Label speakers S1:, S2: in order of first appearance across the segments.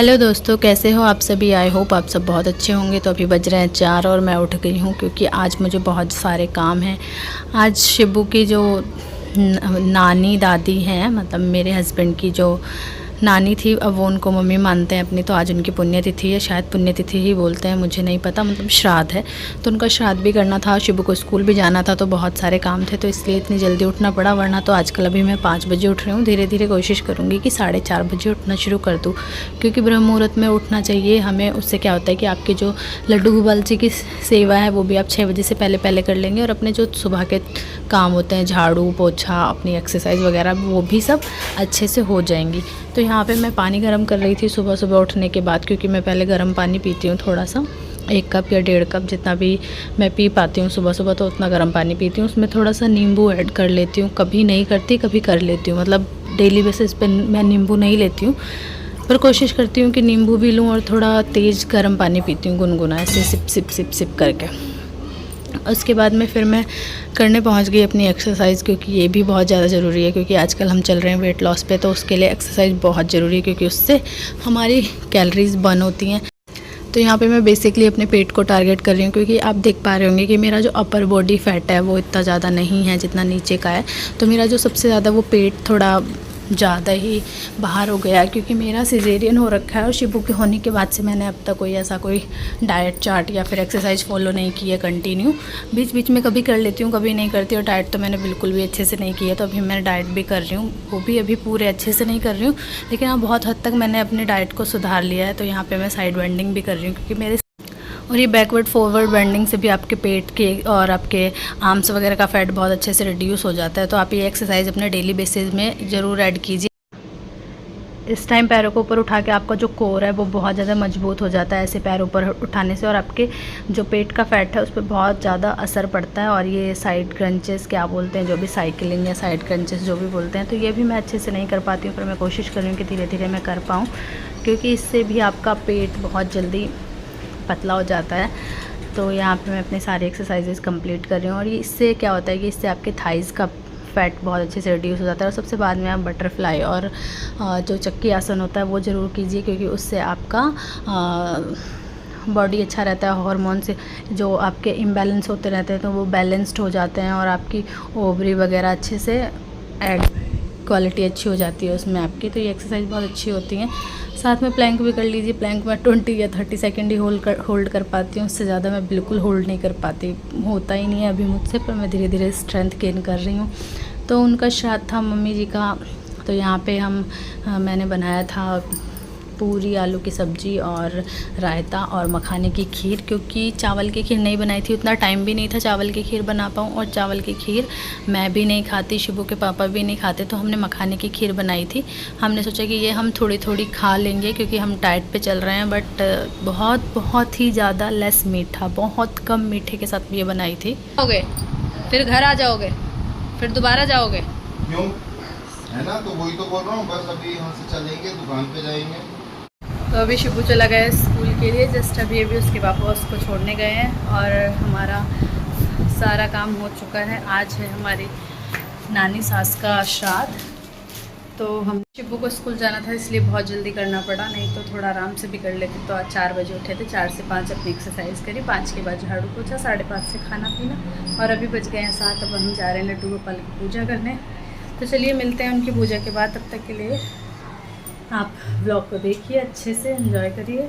S1: Hello दोस्तों, कैसे हो आप सभी। आई होप आप सब बहुत अच्छे होंगे। तो अभी बज रहे हैं 4 और मैं उठ गई हूँ क्योंकि आज मुझे बहुत सारे काम हैं। आज शिबू की जो नानी दादी हैं, मतलब मेरे हस्बैंड की जो नानी थी, अब वो उनको मम्मी मानते हैं अपनी, तो आज उनकी पुण्यतिथि है। शायद पुण्यतिथि ही बोलते हैं, मुझे नहीं पता, मतलब श्राद्ध है। तो उनका श्राद्ध भी करना था, शिबू को स्कूल भी जाना था, तो बहुत सारे काम थे, तो इसलिए इतनी जल्दी उठना पड़ा। वरना तो आजकल अभी मैं 5 बजे उठ रही हूँ। धीरे धीरे कोशिश करूँगी कि 4:30 बजे उठना शुरू कर दूँ, क्योंकि ब्रह्म मुहूर्त में उठना चाहिए हमें। उससे क्या होता है कि आपके जो लड्डू गोपाल जी की सेवा है वो भी आप 6 बजे से पहले पहले कर लेंगे, और अपने जो सुबह के काम होते हैं, झाड़ू पोछा, अपनी एक्सरसाइज वगैरह, वो भी सब अच्छे से हो जाएंगी। तो यहाँ पे मैं पानी गर्म कर रही थी सुबह सुबह उठने के बाद, क्योंकि मैं पहले गर्म पानी पीती हूँ थोड़ा सा, 1 कप या 1.5 कप, जितना भी मैं पी पाती हूँ सुबह सुबह, तो उतना गर्म पानी पीती हूँ। उसमें थोड़ा सा नींबू ऐड कर लेती हूँ, कभी नहीं करती कभी कर लेती हूँ, मतलब डेली बेसिस पे मैं नींबू नहीं लेती हूँ, पर कोशिश करती हूँ कि नींबू भी लूँ और थोड़ा तेज़ गर्म पानी पीती हूँ, गुनगुना ऐसे सिप सिप सिप सिप करके। उसके बाद में फिर मैं करने पहुंच गई अपनी एक्सरसाइज़, क्योंकि ये भी बहुत ज़्यादा ज़रूरी है, क्योंकि आजकल हम चल रहे हैं वेट लॉस पे, तो उसके लिए एक्सरसाइज बहुत ज़रूरी है, क्योंकि उससे हमारी कैलोरीज बर्न होती हैं। तो यहाँ पे मैं बेसिकली अपने पेट को टारगेट कर रही हूँ, क्योंकि आप देख पा रहे होंगे कि मेरा जो अपर बॉडी फैट है वो इतना ज़्यादा नहीं है जितना नीचे का है। तो मेरा जो सबसे ज़्यादा वो पेट थोड़ा ज़्यादा ही बाहर हो गया है, क्योंकि मेरा सिजेरियन हो रखा है, और शिबू के होने के बाद से मैंने अब तक कोई डाइट चार्ट या फिर एक्सरसाइज फॉलो नहीं की है कंटिन्यू। बीच बीच में कभी कर लेती हूँ, कभी नहीं करती, और डाइट तो मैंने बिल्कुल भी अच्छे से नहीं की है। तो अभी मैं डाइट भी कर रही हूँ, वो भी अभी पूरे अच्छे से नहीं कर रही हूँ, लेकिन हाँ बहुत हद तक मैंने अपनी डाइट को सुधार लिया है। तो यहाँ पर मैं साइड बेंडिंग भी कर रही हूँ, क्योंकि मेरे और ये बैकवर्ड फॉरवर्ड बेंडिंग से भी आपके पेट के और आपके आर्म्स वगैरह का फैट बहुत अच्छे से रिड्यूस हो जाता है। तो आप ये एक्सरसाइज अपने डेली बेसिस में ज़रूर ऐड कीजिए। इस टाइम पैरों को ऊपर उठा के आपका जो कोर है वो बहुत ज़्यादा मजबूत हो जाता है ऐसे पैरों ऊपर उठाने से, और आपके जो पेट का फैट है उस पर बहुत ज़्यादा असर पड़ता है। और ये साइड क्रंचेस क्या बोलते हैं, जो भी साइकिलिंग या साइड क्रंचेस जो भी बोलते हैं, तो ये भी मैं अच्छे से नहीं कर पाती हूँ, पर मैं कोशिश कर रही हूँ कि धीरे धीरे मैं कर पाऊँ, क्योंकि इससे भी आपका पेट बहुत जल्दी पतला हो जाता है। तो यहाँ पे मैं अपने सारे एक्सरसाइजेस कंप्लीट कर रही हूँ, और ये इससे क्या होता है कि इससे आपके थाइज़ का फैट बहुत अच्छे से रिड्यूस हो जाता है। और सबसे बाद में आप बटरफ्लाई और जो चक्की आसन होता है वो ज़रूर कीजिए, क्योंकि उससे आपका बॉडी अच्छा रहता है। हार्मोन से जो आपके इम्बैलेंस होते रहते हैं तो वो बैलेंस्ड हो जाते हैं, और आपकी ओवरी वगैरह अच्छे से क्वालिटी अच्छी हो जाती है उसमें आपकी। तो ये एक्सरसाइज बहुत अच्छी होती हैं। साथ में प्लैंक भी कर लीजिए। प्लैंक में 20 या 30 सेकेंड ही होल्ड कर पाती हूँ, उससे ज़्यादा मैं बिल्कुल होल्ड नहीं कर पाती, होता ही नहीं है अभी मुझसे, पर मैं धीरे धीरे स्ट्रेंथ गेन कर रही हूँ। तो उनका श्राद्ध था मम्मी जी का, तो यहाँ पे मैंने बनाया था पूरी, आलू की सब्ज़ी और रायता और मखाने की खीर, क्योंकि चावल की खीर नहीं बनाई थी, उतना टाइम भी नहीं था चावल की खीर बना पाऊँ, और चावल की खीर मैं भी नहीं खाती, शिबू के पापा भी नहीं खाते, तो हमने मखाने की खीर बनाई थी। हमने सोचा कि ये हम थोड़ी थोड़ी खा लेंगे, क्योंकि हम डाइट पे चल रहे हैं, बट बहुत ही ज़्यादा लेस मीठा, बहुत कम मीठे के साथ ये बनाई थी।
S2: जाओगे फिर घर आ जाओगे, फिर दोबारा जाओगे
S3: क्यों, है ना? तो वही तो बोल रहा हूँ, बस अभी यहाँ से चलेंगे, दुकान पे जाएंगे।
S1: तो अभी शिबू चला गया है स्कूल के लिए, जस्ट अभी उसके पापा उसको छोड़ने गए हैं, और हमारा सारा काम हो चुका है। आज है हमारी नानी सास का श्राद्ध, तो हम शिबू को स्कूल जाना था इसलिए बहुत जल्दी करना पड़ा, नहीं तो थोड़ा आराम से भी कर लेते। तो आज 4 बजे उठे थे, 4 से 5 अपनी एक्सरसाइज करी, 5 के बाद झाड़ू पोछा, 5:30 से खाना पीना, और अभी बज गए हैं 7। अब हम जा रहे हैं लड्डू गोपाल की पूजा करने। तो चलिए मिलते हैं उनकी पूजा के बाद, तब तक के लिए आप ब्लॉग को देखिए, अच्छे से एंजॉय करिए।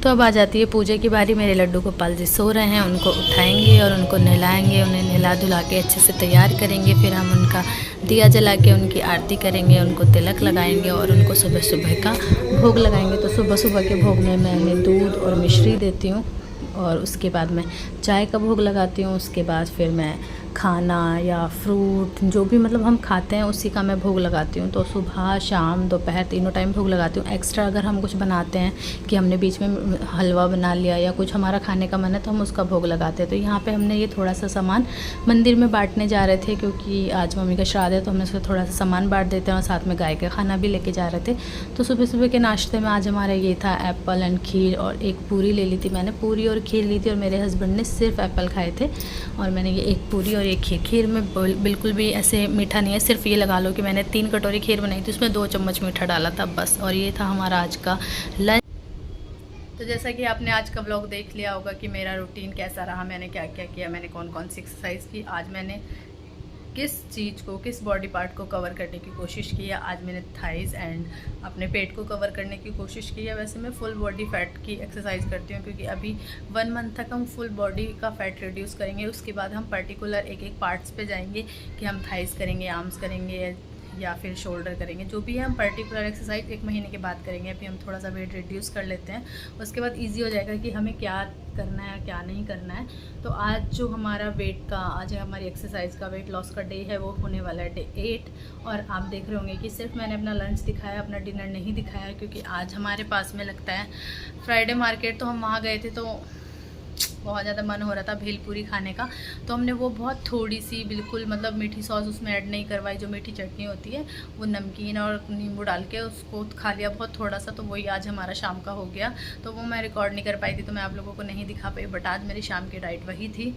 S1: तो अब आ जाती है पूजा की बारी। मेरे लड्डू गोपाल जी सो रहे हैं, उनको उठाएंगे और उनको नहलाएंगे, उन्हें नहला धुला के अच्छे से तैयार करेंगे। फिर हम उनका दिया जला के उनकी आरती करेंगे, उनको तिलक लगाएंगे, और उनको सुबह सुबह का भोग लगाएंगे। तो सुबह सुबह के भोग में मैंने दूध और मिश्री देती हूँ, और उसके बाद मैं चाय का भोग लगाती हूँ। उसके बाद फिर मैं खाना या फ्रूट जो भी मतलब हम खाते हैं उसी का मैं भोग लगाती हूँ। तो सुबह शाम दोपहर तीनों टाइम भोग लगाती हूँ। एक्स्ट्रा अगर हम कुछ बनाते हैं कि हमने बीच में हलवा बना लिया या कुछ हमारा खाने का मन है तो हम उसका भोग लगाते हैं। तो यहाँ पे हमने ये थोड़ा सा सामान मंदिर में बांटने जा रहे थे, क्योंकि आज मम्मी का श्राद्ध है, तो हमने उसका थोड़ा सा सामान बांट देते हैं, और साथ में गाय का खाना भी लेके जा रहे थे। तो सुबह सुबह के नाश्ते में आज हमारा ये था एप्पल एंड खीर, और एक पूरी ले ली थी मैंने, पूरी और खीर ली थी, और मेरे हस्बैंड ने सिर्फ एप्पल खाए थे, और मैंने ये एक पूरी और ये खीर में बिल्कुल भी ऐसे मीठा नहीं है। सिर्फ ये लगा लो कि मैंने 3 कटोरी खीर बनाई थी, उसमें 2 चम्मच मीठा डाला था बस। और ये था हमारा आज का लंच। तो जैसा कि आपने आज का व्लॉग देख लिया होगा कि मेरा रूटीन कैसा रहा, मैंने क्या क्या किया, मैंने कौन कौन सी एक्सरसाइज की, आज मैंने किस चीज़ को, किस बॉडी पार्ट को कवर करने की कोशिश की है। आज मैंने थाइज़ एंड अपने पेट को कवर करने की कोशिश की है। वैसे मैं फुल बॉडी फैट की एक्सरसाइज करती हूँ, क्योंकि अभी 1 मंथ तक हम फुल बॉडी का फैट रिड्यूस करेंगे। उसके बाद हम पर्टिकुलर एक एक पार्ट्स पे जाएंगे कि हम थाइज़ करेंगे, आर्म्स करेंगे या फिर शोल्डर करेंगे। जो भी है हम पर्टिकुलर एक्सरसाइज 1 महीने के बाद करेंगे। अभी हम थोड़ा सा वेट रिड्यूस कर लेते हैं, उसके बाद इजी हो जाएगा कि हमें क्या करना है क्या नहीं करना है। तो आज जो हमारा वेट का, आज हमारी एक्सरसाइज का वेट लॉस का डे है, वो होने वाला है डे 8। और आप देख रहे होंगे कि सिर्फ मैंने अपना लंच दिखाया, अपना डिनर नहीं दिखाया, क्योंकि आज हमारे पास में लगता है फ्राइडे मार्केट। तो हम वहाँ गए थे, तो बहुत ज़्यादा मन हो रहा था भेलपूरी खाने का। तो हमने वो बहुत थोड़ी सी, बिल्कुल मतलब मीठी सॉस उसमें ऐड नहीं करवाई, जो मीठी चटनी होती है वो नमकीन और नींबू डाल के उसको खा लिया बहुत थोड़ा सा। तो वही आज हमारा शाम का हो गया। तो वो मैं रिकॉर्ड नहीं कर पाई थी, तो मैं आप लोगों को नहीं दिखा पाई। बट आज मेरी शाम की डाइट वही थी।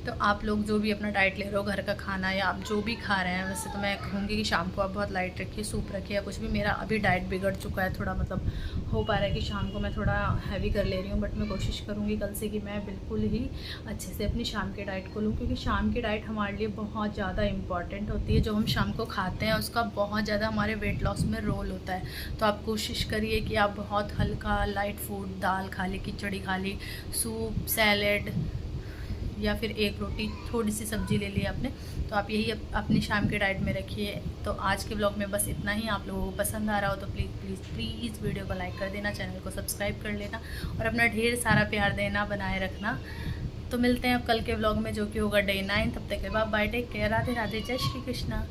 S1: तो आप लोग जो भी अपना डाइट ले रहे हो, घर का खाना या आप जो भी खा रहे हैं, वैसे तो मैं कहूँगी कि शाम को आप बहुत लाइट रखिए, सूप रखिए या कुछ भी। मेरा अभी डाइट बिगड़ चुका है थोड़ा, मतलब हो पा रहा है कि शाम को मैं थोड़ा हैवी कर ले रही हूँ। बट मैं कोशिश करूँगी कल से कि मैं बिल्कुल ही अच्छे से अपनी शाम की डाइट को लूँ, क्योंकि शाम की डाइट हमारे लिए बहुत ज़्यादा इंपॉर्टेंट होती है। जो हम शाम को खाते हैं उसका बहुत ज़्यादा हमारे वेट लॉस में रोल होता है। तो आप कोशिश करिए कि आप बहुत हल्का लाइट फूड, दाल खा ली, खिचड़ी खा ली, सूप, सैलेड या फिर एक रोटी, थोड़ी सी सब्जी ले ली आपने, तो आप यही अपनी शाम के डाइट में रखिए। तो आज के ब्लॉग में बस इतना ही। आप लोगों को पसंद आ रहा हो तो प्लीज़ प्लीज़ प्लीज़ वीडियो को लाइक कर देना, चैनल को सब्सक्राइब कर लेना और अपना ढेर सारा प्यार देना, बनाए रखना। तो मिलते हैं अब कल के ब्लॉग में, जो कि होगा डे 9। तब तक के बाद bye, take care, Radhe Radhe, जय श्री कृष्णा।